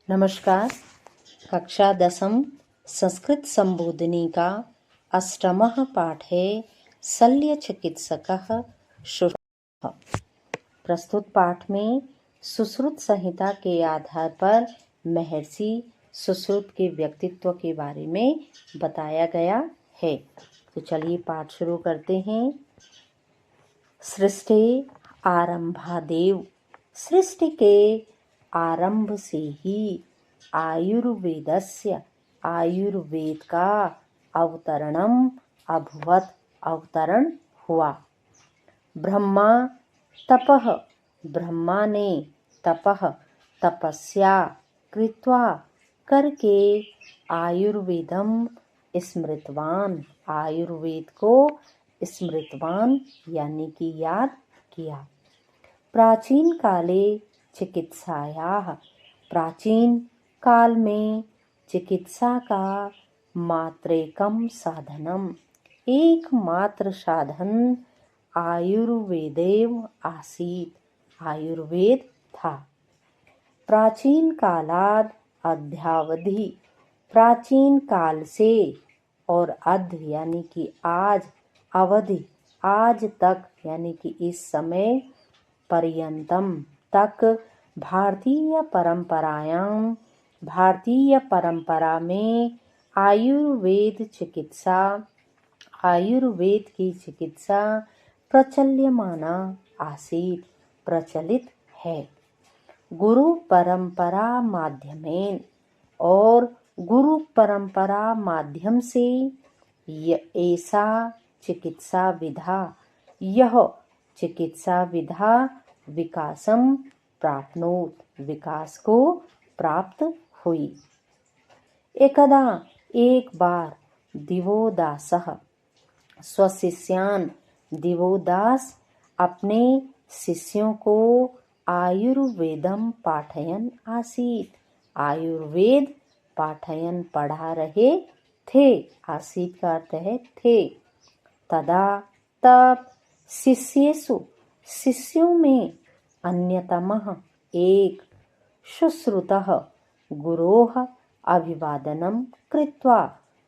नमस्कार। कक्षा 10 संस्कृत संबोधिनी का 8वां पाठ है शल्य चिकित्सकः शुश्रूषः। प्रस्तुत पाठ में सुश्रुत संहिता के आधार पर महर्षि सुश्रुत के व्यक्तित्व के बारे में बताया गया है। तो चलिए पाठ शुरू करते हैं। सृष्टि आरंभादेव, सृष्टि के आरंभ से ही आयुर्वेदस्य, आयुर्वेद का अवतरणम अभवत, अवतरण हुआ। ब्रह्मा तपः, ब्रह्मा ने तपः, तपस्या कृत्वा करके आयुर्वेदम स्मृतवान, आयुर्वेद को स्मृतवान यानी कि याद किया। प्राचीन काले चिकित्सायाः, प्राचीन काल में चिकित्सा का मात्रेकम साधनम, एकमात्र साधन आयुर्वेदेव आसीत, आयुर्वेद था। प्राचीन कालाद अद्यावधि, प्राचीन काल से और अद्य यानी कि आज, अवधि आज तक यानी कि इस समय, पर्यंतम तक, भारतीय परंपरायां, भारतीय परंपरा में आयुर्वेद चिकित्सा, आयुर्वेद की चिकित्सा प्रचल्यमाना आसीत, प्रचलित है। गुरु परंपरा माध्यमेन, और गुरु परंपरा माध्यम से ऐसा चिकित्सा विधा, यह चिकित्सा विधा विकासम प्राप्नोत, विकास को प्राप्त हुई। एकदा एक बार दिवोदासः, स्वशिष्यान्, दिवोदास अपने शिष्यों को आयुर्वेदम पाठयन आसीत, आयुर्वेद पाठयन पढ़ा रहे थे, आसीत का अर्थ है थे। तदा तब शिष्येषु, शिष्यों में अन्यतमः एक, सुश्रुतः गुरोः अभिवादनम कृत्वा,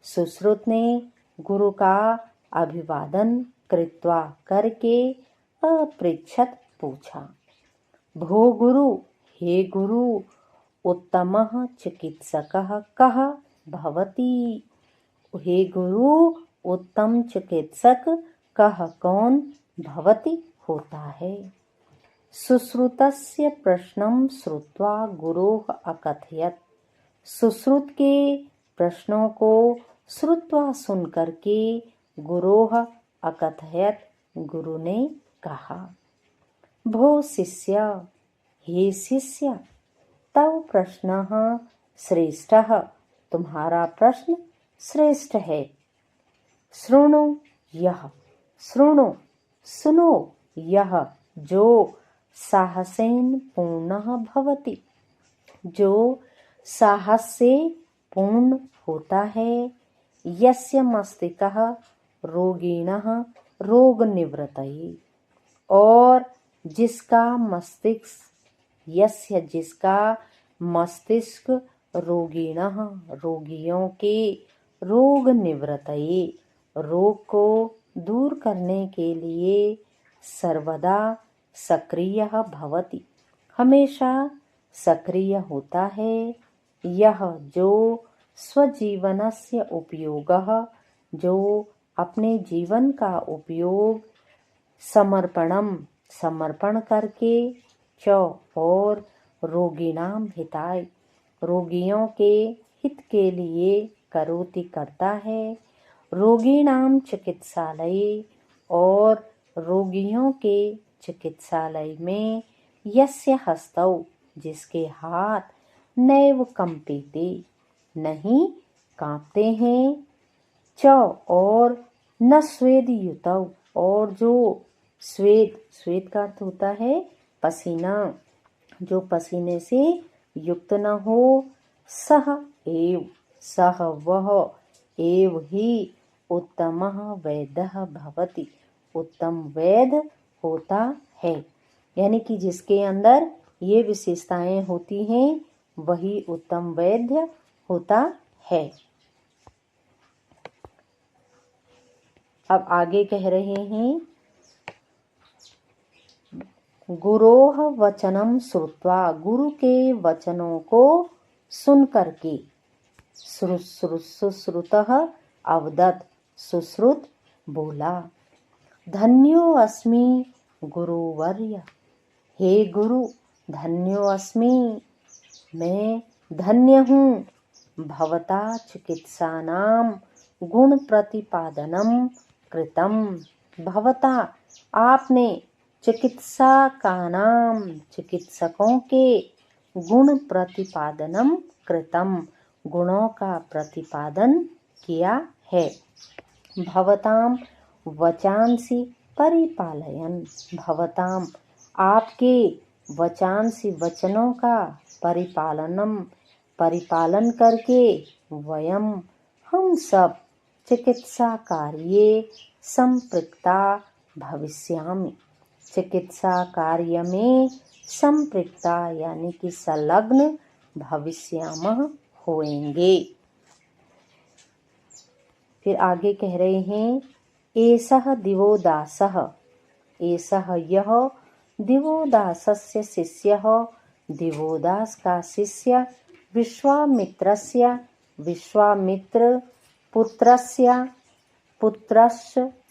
सुश्रुत ने गुरु का अभिवादन कृत्वा करके अपृच्छत पूछा। भो गुरु, हे गुरु, उत्तमः चिकित्सकः कः भवति, हे गुरु उत्तम चिकित्सक कः कौन भवति होता है। सुश्रुतस्य प्रश्नं श्रुत्वा गुरोः अकथयत्, सुश्रुत के प्रश्नों को श्रुत्वा सुन करके गुरोः अकथयत्, गुरु ने कहा। भो शिष्य, हे शिष्य, तव प्रश्नः श्रेष्ठः, तुम्हारा प्रश्न श्रेष्ठ है। शृणु यह, शृणु सुनो, यह जो साहसेन पूर्णः भवति, जो साहस से पूर्ण होता है। यस्य मस्तिष्कः रोगिणः रोग निवृत्तये, और जिसका मस्तिष्क, यस्य जिसका मस्तिष्क रोगिणः रोगियों के रोग निवृत्तये, रोग को दूर करने के लिए सर्वदा सक्रियः भवति, हमेशा सक्रिय होता है। यह जो स्वजीवनस्य उपयोगः, जो अपने जीवन का उपयोग समर्पणम, समर्पण करके, च और रोगिणाम हिताय, रोगियों के हित के लिए करोति करता है। रोगिणाम चिकित्सालय, और रोगियों के चिकित्सालय में यस्य हस्तौ, जिसके हाथ नैव कंपिते, नहीं कांपते हैं, च और न स्वेद युतौ, और जो स्वेद, स्वेद का अर्थ होता है पसीना, जो पसीने से युक्त न हो, सह एव, सह वह, एव ही उत्तमः वैद्यः भवति, उत्तम वैद्य होता है। यानी कि जिसके अंदर ये विशेषताएं होती हैं, वही उत्तम वैद्य होता है। अब आगे कह रहे हैं, गुरोह वचनम श्रुत्वा, गुरु के वचनों को सुन करके, सुश्रुतः अवदत्, सुश्रुत बोला, धन्यो अस्मि गुरुवर्य, हे गुरु धन्यो अस्मि, मैं धन्य हूँ, भवता चिकित्सानां गुण प्रतिपादनम कृतम, भवता आपने चिकित्सा का नाम चिकित्सकों के गुण प्रतिपादनम कृतम, गुणों का प्रतिपादन किया है, भवताम वचांसि परिपालयन, भवताम आपके वचांसि वचनों का परिपालन करके, वयम हम सब चिकित्सा कार्ये संपृक्ता भविष्यामि, चिकित्सा कार्य में संपृक्ता यानी कि संलग्न भविष्यामः होंगे। फिर आगे कह रहे हैं, एषः दिवोदासः, एषः यह दिवोदासस्य शिष्यः, दिवोदास का शिष्य, विश्वामित्रस्य विश्वामित्र पुत्रस्य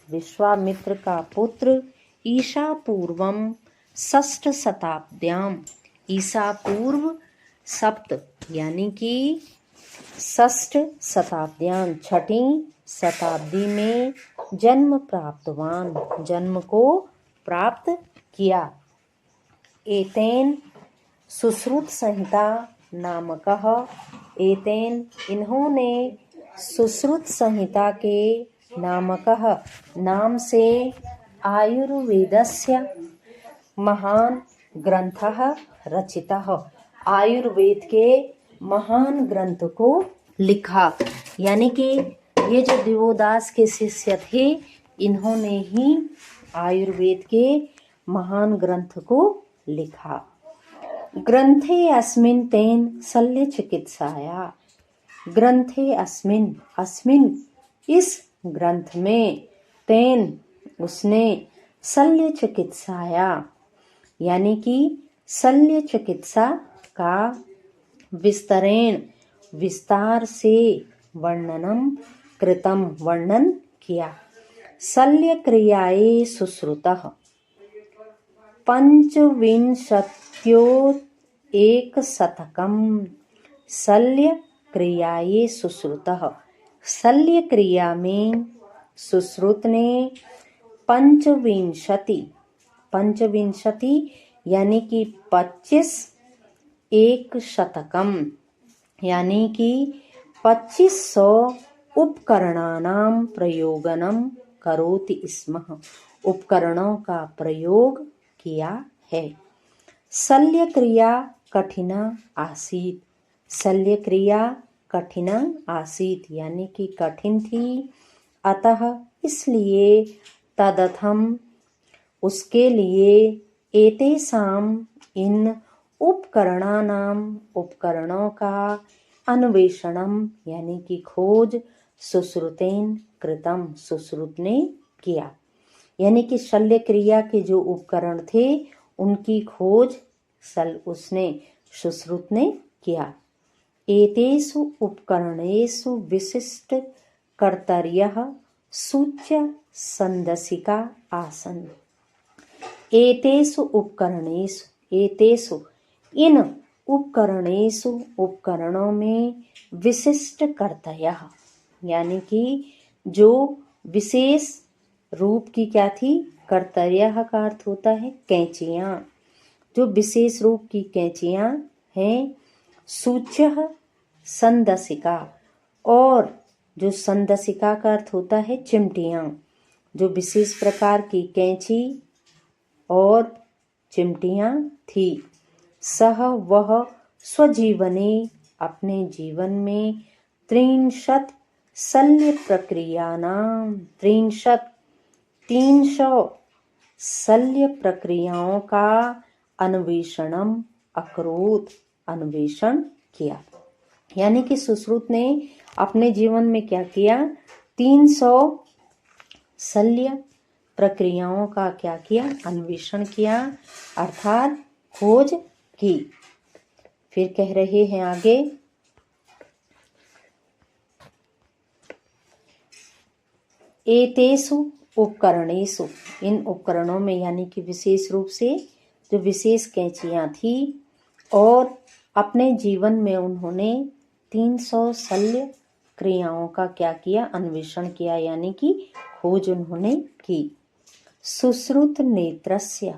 विश्वामित्र का पुत्र, ईशा पूर्वम षष्ठ शताब्द्याम, ईसा पूर्व सप्त यानी कि षष्ठ शताब्द्याम, छठी शताब्दी में जन्म प्राप्तवान, जन्म को प्राप्त किया। एतेन सुश्रुत संहिता नामकः, एतेन इन्होंने सुश्रुत संहिता के नामकः नाम से आयुर्वेदस्य महान ग्रंथः रचितः, आयुर्वेद के महान ग्रंथ को लिखा, यानी कि ये जो दिवोदास के शिष्य थे, इन्होंने ही आयुर्वेद के महान ग्रंथ को लिखा। ग्रंथे अस्मिन् तेन शल्य चिकित्साया, ग्रंथे अस्मिन्, अस्मिन् इस ग्रंथ में, तेन उसने, शल्य चिकित्साया यानी कि शल्य चिकित्सा का विस्तरेण विस्तार से वर्णनम कृतम वर्णन किया। शल्य क्रियाए सुश्रुतः पंचविंशत्योत्तरैकशतकम्, शल्य क्रियाए सुश्रुतः, शल्य क्रिया में सुश्रुत ने पंचविंशति यानी कि 25 एक शतकम यानी कि 2500 उपकरणानां प्रयोगनम करोति स्म, उपकरणों का प्रयोग किया है। शल्य क्रिया कठिना आसीत, शल्य क्रिया कठिना आसीत यानी कि कठिन थी, अतः इसलिए तदर्थम उसके लिए, एतेषाम इन उपकरणानाम उपकरणों का, अन्वेषणम यानी कि खोज, सुश्रुतेन कृतम सुश्रुत ने किया, यानी कि शल्य क्रिया के जो उपकरण थे उनकी खोज उसने सुश्रुत ने किया। एतेषु उपकरणेषु विशिष्ट कर्तर्यः सूच्य संदसिका आसन, एतेषु उपकरणेषु, एतेषु इन उपकरणेषु उपकरणों में, विशिष्ट कर्तर्यः यानी कि जो विशेष रूप की क्या थी, कर्तर्यः का अर्थ होता है कैंचियाँ, जो विशेष रूप की कैंचियाँ हैं, सूच्य संदसिका, और जो संदसिका का अर्थ होता है चिमटियाँ, जो विशेष प्रकार की कैंची और चिमटियाँ थी। सह वह स्वजीवने अपने जीवन में 63 शल्य प्रक्रियानां 300 शल्य प्रक्रियाओं का अन्वेषण अकरोत अन्वेषण किया। यानी कि सुश्रुत ने अपने जीवन में क्या किया, 300 शल्य प्रक्रियाओं का क्या किया, अन्वेषण किया, अर्थात खोज की। फिर कह रहे हैं आगे, एतेषु उपकरणेषु, इन उपकरणों में यानी कि विशेष रूप से जो विशेष कैंचियां थी, और अपने जीवन में उन्होंने 300 शल्य क्रियाओं का क्या किया, अन्वेषण किया, यानी कि खोज उन्होंने की। सुश्रुत नेत्रस्य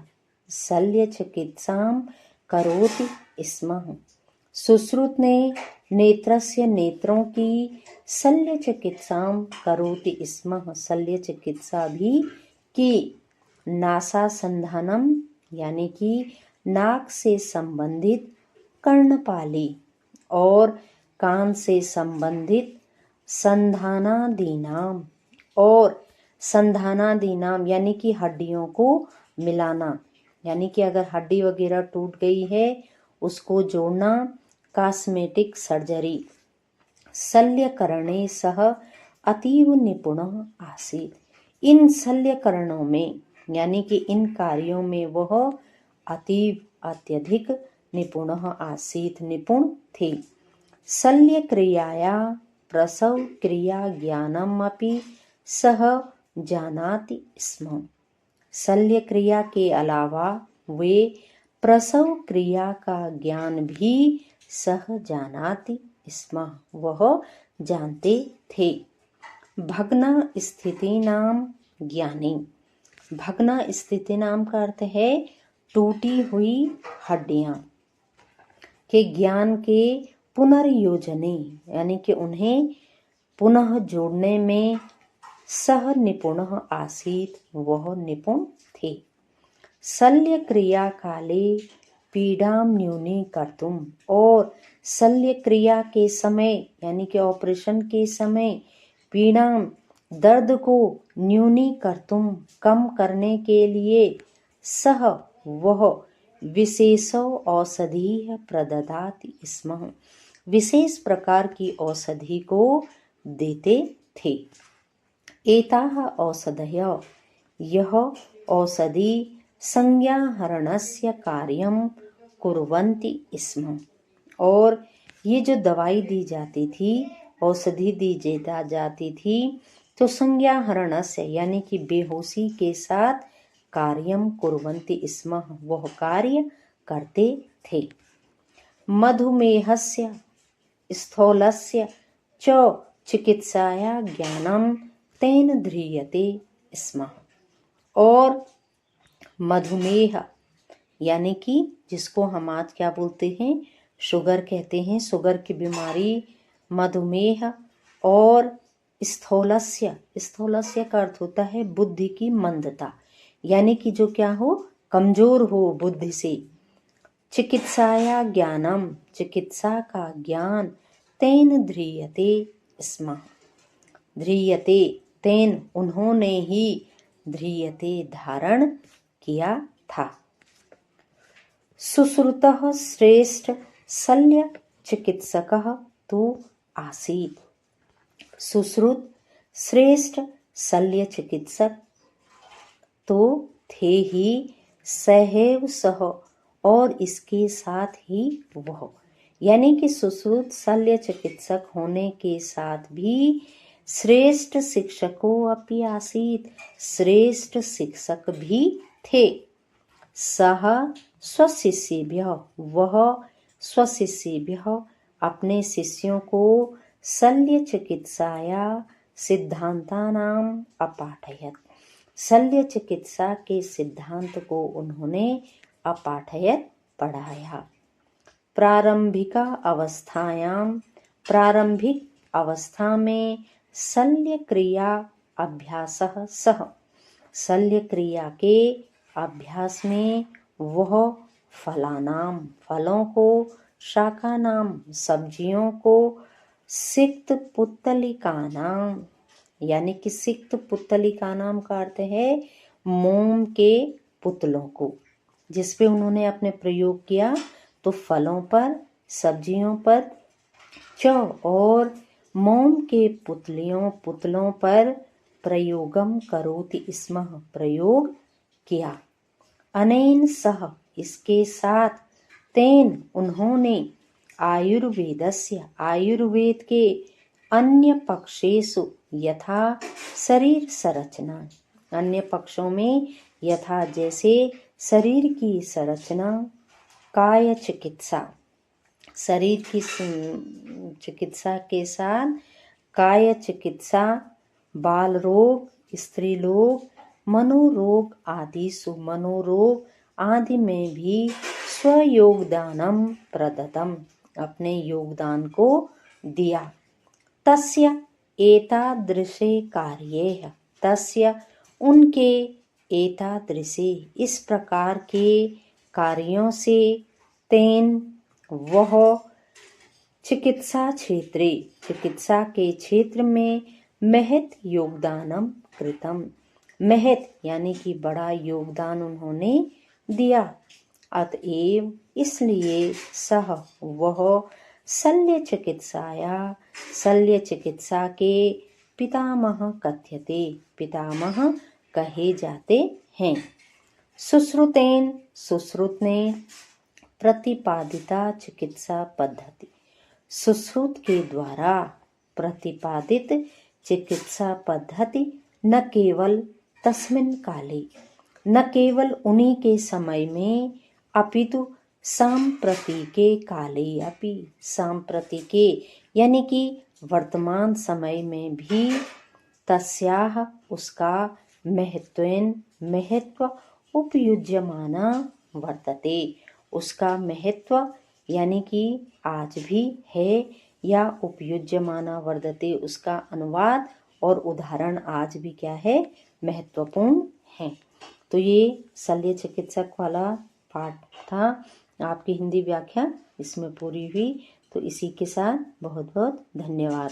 शल्य चिकित्साम करोति स्म। सुश्रुत ने नेत्रस्य नेत्रों की शल्य चिकित्साम करोति स्म, शल्य चिकित्सा भी की। नासासंधानम यानी कि नाक से संबंधित कर्णपाली और कान से संबंधित संधानादीनाम, और संधानादीनाम यानी कि हड्डियों को मिलाना, यानी कि अगर हड्डी वगैरह टूट गई है उसको जोड़ना, कॉस्मेटिक सर्जरी। शल्यकरणे सह अतीव निपुण आसीत्। इन शल्यकरणों में यानी कि इन कार्यों में वह अतीव अत्यधिक निपुण आसीत्, निपुण थे। शल्य क्रियाया प्रसव क्रिया ज्ञानम अपि सह जानाति स्म। शल्य क्रिया के अलावा वे प्रसव क्रिया का ज्ञान भी सह जानाति स्म, वह जानते थे। भग्ना स्थिति नाम ज्ञानी। भग्ना स्थिति नाम का अर्थ है टूटी हुई हड्डियां के ज्ञान के पुनर्योजने, यानी कि उन्हें पुनः जोड़ने में सह निपुण आसीत्, वह निपुण थे। शल्य क्रिया काले पीड़ाम न्यूनी कर्तुम, और शल्य क्रिया के समय यानी कि ऑपरेशन के समय पीड़ाम दर्द को न्यूनी कर्तुम कम करने के लिए सह वह विशेषो औषधि प्रददाति स्म, विशेष प्रकार की औषधि को देते थे। एताः औषधयः, यह औषधि संज्ञाहरणस्य कार्यं कुर्वन्ति स्म, और ये जो दवाई दी जाती थी, औषधि दी जाती थी, तो संज्ञाहरणस्य यानी कि बेहोशी के साथ कार्यम कुर्वन्ति स्म, वह कार्य करते थे। मधुमेहस्य स्थूलस्य च चिकित्साया ज्ञानम तेन ध्रियते स्म, और मधुमेह यानी कि जिसको हम आज क्या बोलते हैं, शुगर कहते हैं, शुगर की बीमारी, मधुमेह, और स्थूलस्य, स्थूलस्य का अर्थ होता है बुद्धि की मंदता, यानी कि जो क्या हो, कमजोर हो बुद्धि से। चिकित्साया ज्ञानम, चिकित्सा का ज्ञान, तेन ध्रियते स्म, ध्रियते तेन उन्होंने ही, ध्रियते धारण किया था। सुश्रुतः श्रेष्ठ शल्य चिकित्सकः तु आसीत्। सुश्रुत श्रेष्ठ शल्य चिकित्सक तो थे ही, सहैव सह, और इसके साथ ही वह, यानी कि सुश्रुत शल्य चिकित्सक होने के साथ भी श्रेष्ठ शिक्षको अपि आसीत्, श्रेष्ठ शिक्षक भी थे। सह स्वशिष्येभ्यः, वह स्वशिष्येभ्यः अपने शिष्यों को शल्य चिकित्साया सिद्धांतानाम अपाठयत्, शल्य चिकित्सा के सिद्धांत को उन्होंने अपाठयत्, पढ़ाया। प्रारंभिका अवस्थायाम, प्रारंभिक अवस्था में शल्य क्रिया अभ्यासः सह, शल्य क्रिया के अभ्यास में वह फलानाम, फलों को, शाकानाम, सब्जियों को, सिक्त पुत्तलिकानाम, यानी कि सिक्त पुत्तलिकानाम का अर्थ है मोम के पुतलों को, जिस पे उन्होंने अपने प्रयोग किया, तो फलों पर सब्जियों पर, च और मोम के पुतलों पर प्रयोगम करोति स्म प्रयोग किया। अनेन सह इसके साथ, तेन उन्होंने, आयुर्वेदस्य आयुर्वेद के अन्य पक्षेषु यथा शरीर संरचना, अन्य पक्षों में यथा जैसे शरीर की संरचना, काय चिकित्सा शरीर की चिकित्सा के साथ काय चिकित्सा, बाल रोग, स्त्री लोग, मनोरोग आदि मनोरोग आदि में भी स्वयोगदानम प्रदत्तम अपने योगदान को दिया। तस्य एतादृशे कार्येह तस्य उनके एतादृशे इस प्रकार के कार्यों से, तेन वह चिकित्सा क्षेत्रे चिकित्सा के क्षेत्र में महत योगदानम कृतम महत यानी कि बड़ा योगदान उन्होंने दिया। अतएव इसलिए सह वह शल्य चिकित्सा के पितामह कथ्यते पितामह कहे जाते हैं। सुश्रुतेन सुश्रुत ने प्रतिपादिता चिकित्सा पद्धति सुश्रुत के द्वारा प्रतिपादित चिकित्सा पद्धति न केवल तस्मिन् काले न केवल उन्हीं के समय में अपितु सांप्रतिके काले अपि सांप्रतिके यानी कि वर्तमान समय में भी तस्याह उसका महत्व उपयुज्यमाना वर्तते उसका महत्व यानी कि आज भी है या उपयुज्यमाना वर्तते उसका अनुवाद और उदाहरण आज भी क्या है महत्वपूर्ण है। तो ये शल्य चिकित्सक वाला पाठ था। आपकी हिंदी व्याख्या इसमें पूरी हुई। तो इसी के साथ बहुत बहुत धन्यवाद।